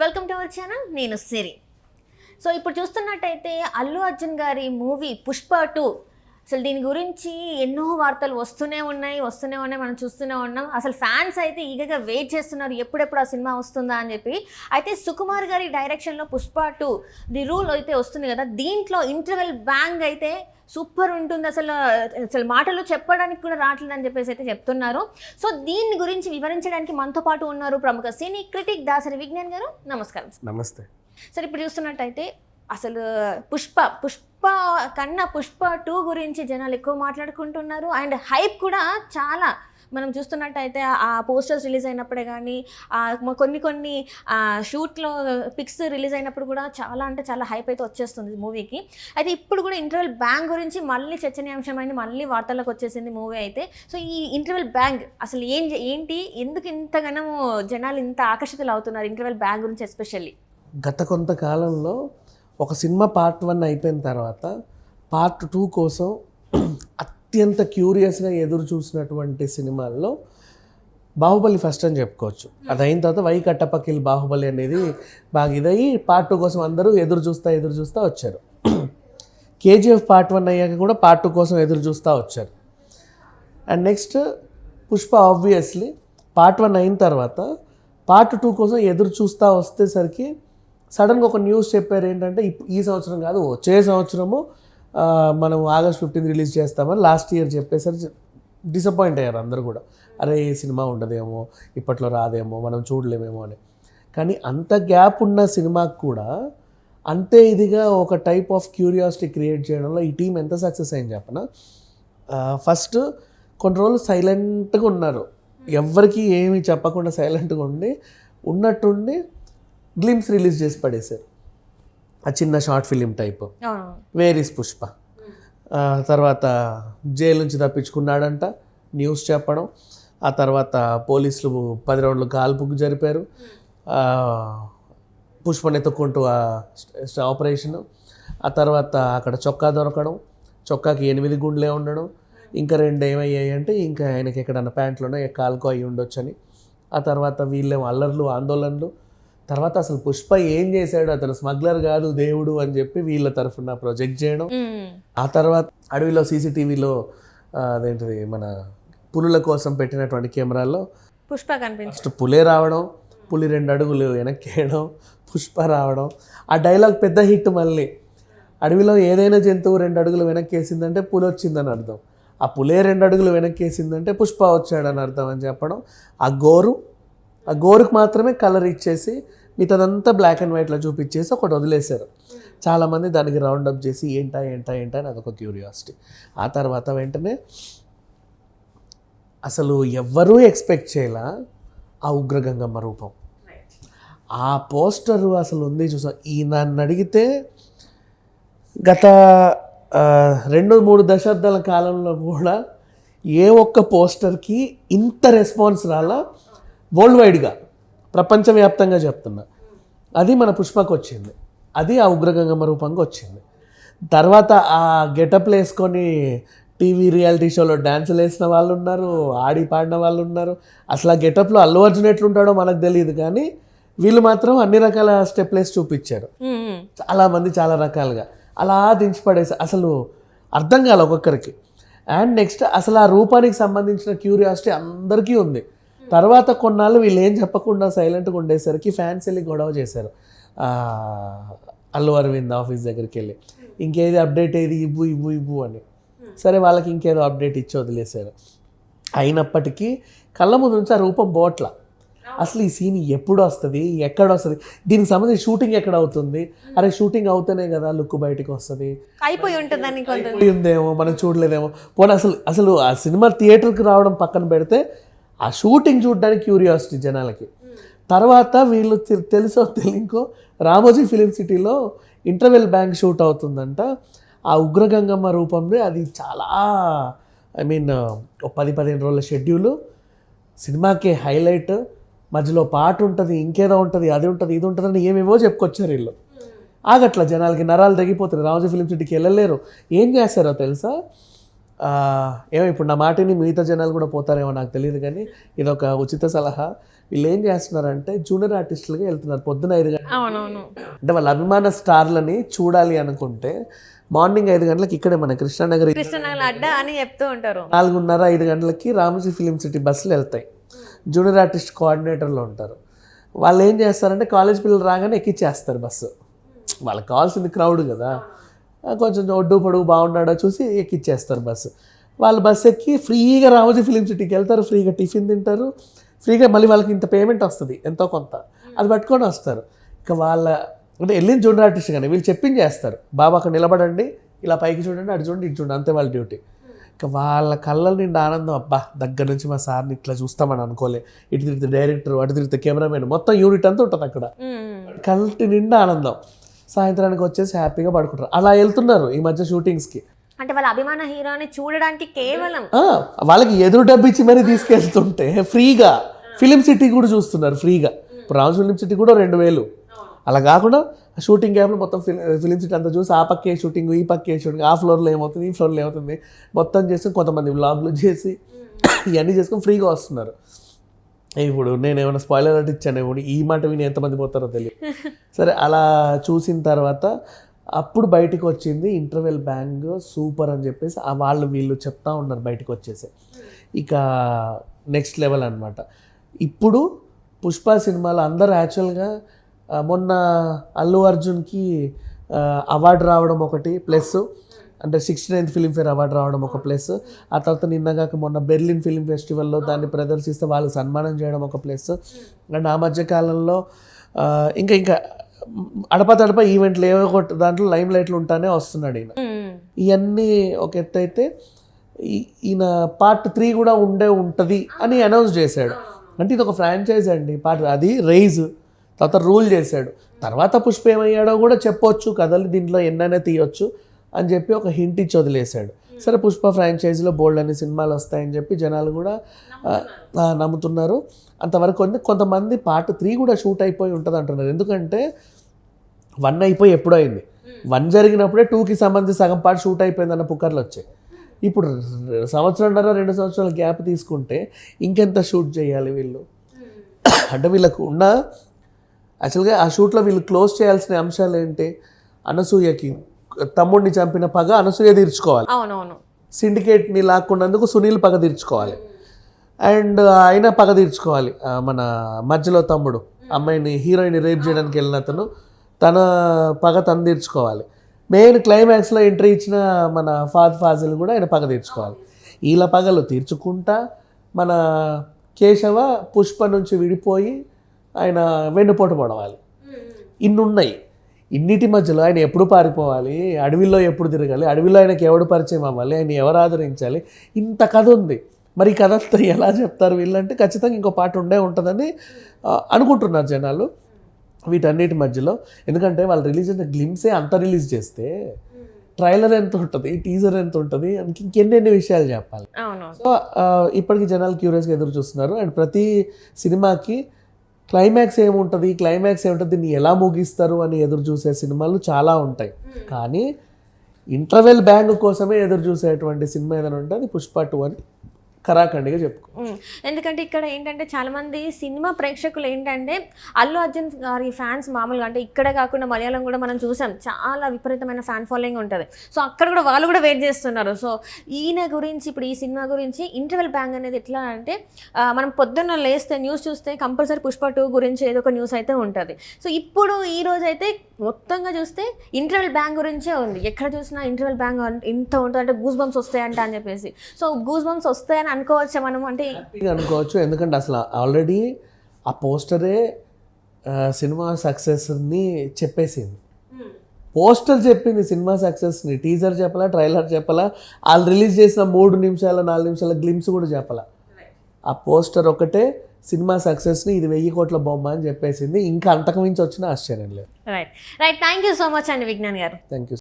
Welcome to our channel. నేను సిరి. So ఇప్పుడు చూస్తున్నట్టయితే అల్లు అర్జున్ గారి మూవీ పుష్ప 2 అసలు దీని గురించి ఎన్నో వార్తలు వస్తూనే ఉన్నాయి, మనం చూస్తూనే ఉన్నాం. అసలు ఫ్యాన్స్ అయితే ఈగగా వెయిట్ చేస్తున్నారు ఎప్పుడెప్పుడు ఆ సినిమా వస్తుందా అని చెప్పి. అయితే సుకుమార్ గారి డైరెక్షన్లో పుష్ప 2 ది రూల్ అయితే వస్తుంది కదా, దీంట్లో ఇంటర్వెల్ బ్యాంగ్ అయితే సూపర్ ఉంటుంది. అసలు మాటలు చెప్పడానికి కూడా రావట్లేదని చెప్పేసి అయితే చెప్తున్నారు. సో దీని గురించి వివరించడానికి మనతో పాటు ఉన్నారు ప్రముఖ సినీ క్రిటిక్ దాసరి విజ్ఞాన్ గారు. నమస్కారం. నమస్తే. సరే, ఇప్పుడు చూస్తున్నట్టయితే అసలు పుష్ప కన్నా పుష్ప 2 గురించి జనాలు ఎక్కువ మాట్లాడుకుంటున్నారు. అండ్ హైప్ కూడా చాలా. మనం చూస్తున్నట్టయితే ఆ పోస్టర్స్ రిలీజ్ అయినప్పుడే కానీ కొన్ని షూట్లో పిక్స్ రిలీజ్ అయినప్పుడు కూడా చాలా హైప్ అయితే వచ్చేస్తుంది మూవీకి. అయితే ఇప్పుడు కూడా ఇంటర్వెల్ బ్యాంగ్ గురించి మళ్ళీ చర్చనీయాంశమైంది, మళ్ళీ వార్తల్లోకి వచ్చేసింది మూవీ అయితే. సో ఈ ఇంటర్వెల్ బ్యాంగ్ అసలు ఏంటి, ఎందుకు ఇంతగానో జనాలు ఇంత ఆకర్షితులు అవుతున్నారు ఇంటర్వెల్ బ్యాంగ్ గురించి ఎస్పెషల్లీ? గత కొంతకాలంలో ఒక సినిమా పార్ట్ 1 అయిపోయిన తర్వాత పార్ట్ 2 కోసం అత్యంత క్యూరియస్గా ఎదురు చూసినటువంటి సినిమాల్లో బాహుబలి ఫస్ట్ అని చెప్పుకోవచ్చు. అది అయిన తర్వాత వై కట్టపక్కిల్ బాహుబలి అనేది బాగా ఇదయ్యి పార్ట్ 2 కోసం అందరూ ఎదురు చూస్తూ వచ్చారు. కేజీఎఫ్ పార్ట్ 1 అయ్యాక కూడా పార్ట్ 2 కోసం ఎదురు చూస్తూ వచ్చారు. And next Pushpa obviously part 1 అయిన తర్వాత పార్ట్ 2 కోసం ఎదురు చూస్తూ వస్తేసరికి సడన్గా ఒక న్యూస్ చెప్పారు ఏంటంటే ఈ సంవత్సరం కాదు వచ్చే సంవత్సరము మనం ఆగస్ట్ 15 రిలీజ్ చేస్తామని లాస్ట్ ఇయర్ చెప్పేసరికి డిసప్పాయింట్ అయ్యారు అందరూ కూడా. అరే ఈ సినిమా ఉండదేమో, ఇప్పట్లో రాదేమో, మనం చూడలేమేమో అని. కానీ అంత గ్యాప్ ఉన్న సినిమాకి కూడా అంతే ఇదిగా ఒక టైప్ ఆఫ్ క్యూరియాసిటీ క్రియేట్ చేయడంలో ఈ టీం ఎంత సక్సెస్ అయింది చెప్పనా. ఫస్ట్ కొన్ని రోజులు సైలెంట్గా ఉన్నారు, ఎవ్వరికి ఏమీ చెప్పకుండా సైలెంట్గా ఉన్నట్టుండి గ్లిమ్స్ రిలీజ్ చేసి పడేశారు. ఆ చిన్న short film type where is Pushpa. తర్వాత జైలు నుంచి తప్పించుకున్నాడంట న్యూస్ చెప్పడం. ఆ తర్వాత పోలీసులు 10 రౌండ్లు కాల్పుకు జరిపారు. పుష్పని ఎత్తుక్కుంటూ ఆపరేషను. ఆ తర్వాత అక్కడ చొక్కా దొరకడం, చొక్కాకి 8 గుండ్లే ఉండడం. ఇంకా 2 ఏమయ్యాయి అంటే ఇంకా ఆయనకి ఎక్కడన్నా ప్యాంట్లోనో కాలుకో అయ్యి ఉండొచ్చని. ఆ తర్వాత వీళ్ళేమో అల్లర్లు ఆందోళనలు. తర్వాత అసలు పుష్ప ఏం చేశాడు, అతను స్మగ్లర్ కాదు దేవుడు అని చెప్పి వీళ్ళ తరఫున ప్రొజెక్ట్ చేయడం. ఆ తర్వాత అడవిలో సీసీటీవీలో అదేంటిది మన పులుల కోసం పెట్టినటువంటి కెమెరాల్లో పుష్ప కనిపించింది. ఫస్ట్ పులే రావడం, పులి 2 అడుగులు వెనక్కి వేయడం, పుష్ప రావడం. ఆ డైలాగ్ పెద్ద హిట్. మళ్ళీ అడవిలో ఏదైనా జంతువు 2 అడుగులు వెనక్కి వేసిందంటే పులి వచ్చిందని అర్థం, ఆ పులే 2 అడుగులు వెనక్కి వేసిందంటే పుష్ప వచ్చాడని అర్థం అని చెప్పడం. ఆ గోరుకు మాత్రమే కలర్ ఇచ్చేసి మిగతాదంతా బ్లాక్ అండ్ వైట్లో చూపించేసి ఒకటి వదిలేశారు. చాలామంది దానికి రౌండప్ చేసి ఏంటా అని అదొక క్యూరియాసిటీ. ఆ తర్వాత వెంటనే అసలు ఎవ్వరూ ఎక్స్పెక్ట్ చేయలా ఆ ఉగ్రగంగమ్మ రూపం. ఆ పోస్టరు అసలు ఉంది చూసా. ఈ నన్ను అడిగితే గత 2-3 దశాబ్దాల కాలంలో కూడా ఏ ఒక్క పోస్టర్కి ఇంత రెస్పాన్స్ రాలా వరల్డ్ వైడ్గా, ప్రపంచవ్యాప్తంగా చెప్తున్నా. అది మన పుష్పకు వచ్చింది, అది ఆ ఉగ్రగంగమ్మ రూపంగా వచ్చింది. తర్వాత ఆ గెటప్లు వేసుకొని టీవీ రియాలిటీ షోలో డ్యాన్సులు వేసిన వాళ్ళు ఉన్నారు, ఆడి పాడిన వాళ్ళు ఉన్నారు. అసలు ఆ గెటప్లో అల్లు అర్జున్ ఎట్లుంటాడో మనకు తెలియదు, కానీ వీళ్ళు మాత్రం అన్ని రకాల స్టెప్లు వేసి చూపించారు. చాలామంది చాలా రకాలుగా అలా దించిపడేసి అసలు అర్థం కాలే ఒక్కొక్కరికి. అండ్ నెక్స్ట్ అసలు ఆ రూపానికి సంబంధించిన క్యూరియాసిటీ అందరికీ ఉంది. తర్వాత కొన్నాళ్ళు వీళ్ళు ఏం చెప్పకుండా సైలెంట్గా ఉండేసరికి ఫ్యాన్స్ వెళ్ళి గొడవ చేశారు అల్లు అరవింద్ ఆఫీస్ దగ్గరికి వెళ్ళి, ఇంకేది అప్డేట్ ఏది ఇవ్వు అని. సరే వాళ్ళకి ఇంకేదో అప్డేట్ ఇచ్చి వదిలేశారు. అయినప్పటికీ కళ్ళ ముందు నుంచి ఆ రూపం బోట్ల. అసలు ఈ సీన్ ఎప్పుడు వస్తుంది, ఎక్కడ వస్తుంది, దీనికి సంబంధించి షూటింగ్ ఎక్కడ అవుతుంది, అరే షూటింగ్ అవుతేనే కదా లుక్ బయటకు వస్తుంది, అయిపోయిందేమో మనం చూడలేదేమో. పోనీ అసలు ఆ సినిమా థియేటర్కి రావడం పక్కన పెడితే ఆ షూటింగ్ చూడడానికి క్యూరియాసిటీ జనాలకి. తర్వాత వీళ్ళు తెలుసో తెలియకో రామోజీ ఫిలిం సిటీలో ఇంటర్వెల్ బ్యాంక్ షూట్ అవుతుందంట. ఆ ఉగ్రగంగమ్మ రూపంలో అది చాలా ఒక 10-15 రోజుల షెడ్యూలు. సినిమాకి హైలైట్, మధ్యలో పాట ఉంటుంది, ఇంకేదో ఉంటుంది, అది ఉంటుంది, ఇది ఉంటుంది అని ఏమేమో చెప్పుకొచ్చారు వీళ్ళు. ఆగట్లా జనాలకి నరాలు తగ్గిపోతారు, రామోజీ ఫిలిం సిటీకి వెళ్ళలేరు. ఏం చేస్తారో తెలుసా, ఏమో ఇప్పుడు నా మాటని మిగతా జనాలు కూడా పోతారేమో నాకు తెలియదు, కానీ ఇదొక ఉచిత సలహా. వీళ్ళు ఏం చేస్తున్నారంటే జూనియర్ ఆర్టిస్టులుగా వెళ్తున్నారు పొద్దున 5 గంటలకు. అవునవును. అంటే వాళ్ళ అభిమాన స్టార్లని చూడాలి అనుకుంటే మార్నింగ్ 5 గంటలకు ఇక్కడే మన కృష్ణానగర్ అడ్డ అని చెప్తూ ఉంటారు. 4:30-5 గంటలకి రామోజీ ఫిలిం సిటీ బస్సులు వెళ్తాయి. జూనియర్ ఆర్టిస్ట్ కోఆర్డినేటర్లు ఉంటారు. వాళ్ళు ఏం చేస్తారంటే కాలేజ్ పిల్లలు రాగానే ఎక్కిచ్చేస్తారు బస్సు. వాళ్ళకి కావాల్సింది క్రౌడ్ కదా, కొంచెం ఒడ్డు పొడుగు బాగున్నాడో చూసి ఎక్కిచ్చేస్తారు బస్సు. వాళ్ళు బస్సు ఎక్కి ఫ్రీగా రామోజీ ఫిలిం సిటీకి వెళ్తారు, ఫ్రీగా టిఫిన్ తింటారు, ఫ్రీగా మళ్ళీ వాళ్ళకి ఇంత పేమెంట్ వస్తుంది ఎంతో కొంత, అది పట్టుకొని వస్తారు. ఇక వాళ్ళ అంటే వెళ్ళిన జూనియర్ ఆర్టిస్ట్ కానీ వీళ్ళు చెప్పింది చేస్తారు. బాబా అక్కడ నిలబడండి, ఇలా పైకి చూడండి, అటు చూడండి, ఇటు చూడండి, అంతే వాళ్ళ డ్యూటీ. ఇక వాళ్ళ కళ్ళ నిండా ఆనందం. అబ్బా దగ్గర నుంచి మా సార్ని ఇట్లా చూస్తామని అనుకోలే, ఇటు తిరిగితే డైరెక్టర్, అటు తిరిగితే కెమెరామెన్, మొత్తం యూనిట్ అంతా ఉంటుంది అక్కడ. కళ్ళటి నిండా ఆనందం. సాయంత్రానికి వచ్చేసి హ్యాపీగా పడుకుంటారు. అలా వెళ్తున్నారు ఈ మధ్య షూటింగ్స్కి. అంటే వాళ్ళ అభిమాన హీరోని చూడడానికి కేవలం వాళ్ళకి ఎదురు డబ్బు ఇచ్చి మరీ తీసుకెళ్తుంటే ఫ్రీగా ఫిలిం సిటీ కూడా చూస్తున్నారు ఫ్రీగా. ఇప్పుడు రామోజీ ఫిలిం సిటీ కూడా 2000. అలా కాకుండా షూటింగ్ గ్యాప్లో మొత్తం ఫిలిం సిటీ అంతా చూసి ఆ పక్కే షూటింగ్, ఈ పక్కే షూటింగ్, ఆ ఫ్లోర్లో ఏమవుతుంది, ఈ ఫ్లోర్లో ఏమవుతుంది మొత్తం చేసి కొంతమంది వ్లాగ్లు చేసి ఇవన్నీ చేసుకొని ఫ్రీగా వస్తున్నారు. ఇప్పుడు నేను ఏమైనా స్పాయిలర్ అంటే ఇచ్చాను, ఇప్పుడు ఈ మాట విని ఎంతమంది పోతారో తెలియదు. సరే అలా చూసిన తర్వాత అప్పుడు బయటకు వచ్చింది ఇంటర్వెల్ బ్యాంగ్ సూపర్ అని చెప్పేసి వాళ్ళు వీళ్ళు చెప్తా ఉన్నారు బయటకు వచ్చేసి. ఇక నెక్స్ట్ లెవెల్ అనమాట. ఇప్పుడు పుష్ప సినిమాలో అందరూ యాక్చువల్గా మొన్న అల్లు అర్జున్కి అవార్డు రావడం ఒకటి ప్లస్, అంటే 69th ఫిలింఫేర్ అవార్డు రావడం ఒక ప్లస్, ఆ తర్వాత నిన్నగాక మొన్న బెర్లిన్ ఫిలిం ఫెస్టివల్లో దాన్ని ప్రదర్శిస్తే వాళ్ళు సన్మానం చేయడం ఒక ప్లస్. అండ్ ఆ మధ్యకాలంలో ఇంకా అడప ఈవెంట్లు ఏవో ఒకటి దాంట్లో లైమ్ లైట్లు ఉంటానే వస్తున్నాడు ఈయన. ఇవన్నీ ఒక ఎత్తు అయితే ఈయన పార్ట్ 3 కూడా ఉంటుంది అని అనౌన్స్ చేశాడు. అంటే ఇది ఒక ఫ్రాంచైజ్ అండి పార్ట్, అది రైజ్ తర్వాత రూల్ చేశాడు. తర్వాత పుష్ప ఏమయ్యాడో కూడా చెప్పొచ్చు, కథలు దీంట్లో ఎన్నైనా తీయొచ్చు అని చెప్పి ఒక హింట్ ఇచ్చి వదిలేశాడు. సరే పుష్ప ఫ్రాంచైజీలో బోల్డ్ అనే సినిమాలు వస్తాయని చెప్పి జనాలు కూడా నమ్ముతున్నారు. అంతవరకు కొంతమంది పార్ట్ 3 కూడా షూట్ అయిపోయి ఉంటుంది అంటున్నారు. ఎందుకంటే 1 అయిపోయి ఎప్పుడో అయింది, 1 జరిగినప్పుడే 2కి సంబంధించి సగం పార్ట్ షూట్ అయిపోయిందన్న పుకార్లు వచ్చాయి. ఇప్పుడు 1.5 సంవత్సరాల 2 సంవత్సరాల గ్యాప్ తీసుకుంటే ఇంకెంత షూట్ చేయాలి వీళ్ళు? అంటే వీళ్ళకు ఉన్న యాక్చువల్గా ఆ షూట్లో వీళ్ళు క్లోజ్ చేయాల్సిన అంశాలు ఏంటి? అనసూయకి తమ్ముడిని చంపిన పగ అనసూయ తీర్చుకోవాలి, అవునవును, సిండికేట్ని లాక్కున్నందుకు సునీల్ పగ తీర్చుకోవాలి, అండ్ ఆయన పగ తీర్చుకోవాలి. మన మధ్యలో తమ్ముడు అమ్మాయిని హీరోయిన్ రేప్ చేయడానికి వెళ్ళిన అతను తన పగ తను తీర్చుకోవాలి. మెయిన్ క్లైమాక్స్లో ఎంట్రీ ఇచ్చిన మన ఫాజిల్ కూడా ఆయన పగ తీర్చుకోవాలి. వీళ్ళ పగలు తీర్చుకుంటా మన కేశవ పుష్ప నుంచి విడిపోయి ఆయన వెన్నుపోటు పడవాలి. ఇన్నున్నాయి. ఇన్నిటి మధ్యలో ఆయన ఎప్పుడు పారిపోవాలి, అడవిలో ఎప్పుడు తిరగాలి, అడవిలో ఆయనకి ఎవడు పరిచయం అవ్వాలి, ఆయన ఎవరు ఆదరించాలి, ఇంత కథ ఉంది. మరి ఈ కథ అంతా ఎలా చెప్తారు వీళ్ళంటే ఖచ్చితంగా ఇంకో పాట ఉంటుందని అనుకుంటున్నారు జనాలు వీటన్నిటి మధ్యలో. ఎందుకంటే వాళ్ళు రిలీజ్ అయిన గ్లిమ్సే అంత రిలీజ్ చేస్తే ట్రైలర్ ఎంత ఉంటుంది, టీజర్ ఎంత ఉంటుంది, ఇంకెన్నెన్ని విషయాలు చెప్పాలి. సో ఇప్పటికీ జనాలు క్యూరియస్గా ఎదురు చూస్తున్నారు. అండ్ ప్రతి సినిమాకి క్లైమాక్స్ ఏముంటుంది, దీన్ని ఎలా ముగిస్తారు అని ఎదురు చూసే సినిమాలు చాలా ఉంటాయి. కానీ ఇంటర్వెల్ బ్యాంగ్ కోసమే ఎదురు చూసేటువంటి సినిమా ఏదైనా ఉంటే అది పుష్ప 2 అని కరాఖండిగా చెప్పుకో. ఎందుకంటే ఇక్కడ ఏంటంటే చాలామంది సినిమా ప్రేక్షకులు ఏంటంటే అల్లు అర్జున్ గారి ఫ్యాన్స్ మామూలుగా, అంటే ఇక్కడే కాకుండా మలయాళం కూడా మనం చూసాం, చాలా విపరీతమైన ఫ్యాన్ ఫాలోయింగ్ ఉంటుంది. సో అక్కడ కూడా వాళ్ళు కూడా వెయిట్ చేస్తున్నారు. సో ఈయన గురించి ఇప్పుడు ఈ సినిమా గురించి ఇంటర్వెల్ బ్యాంగ్ అనేది ఎట్లా అంటే మనం పొద్దున్న లేస్తే న్యూస్ చూస్తే కంపల్సరీ పుష్ప 2 గురించి ఏదో ఒక న్యూస్ అయితే ఉంటుంది. సో ఇప్పుడు ఈ రోజు అయితే మొత్తంగా చూస్తే ఇంటర్వెల్ బ్యాంగ్ గురించే ఉంది. ఎక్కడ చూసినా ఇంటర్వెల్ బ్యాంగ్ ఇంత ఉంటుంది, అంటే గూస్ బంప్స్ వస్తాయంట అని చెప్పేసి. సో గూస్ బంప్స్ వస్తాయని అనుకోవచ్చా మనం? అంటే అనుకోవచ్చు, ఎందుకంటే అసలు ఆల్రెడీ ఆ పోస్టరే సినిమా సక్సెస్ని చెప్పేసింది. పోస్టర్ చెప్పింది సినిమా సక్సెస్ని, టీజర్ చెప్పాలా, ట్రైలర్ చెప్పాలా, వాళ్ళు రిలీజ్ చేసిన 3 నిమిషాల 4 నిమిషాల గ్లిమ్స్ కూడా చెప్పాలా. ఆ పోస్టర్ ఒకటే సినిమా సక్సెస్ని ఇది 1000 కోట్ల బొమ్మ అని చెప్పేసింది. ఇంకా అంతకు మించి వచ్చిన ఆశ్చర్యం లేదు. Right. Thank you so much అండి విజ్ఞాన్ గారు. Thank you.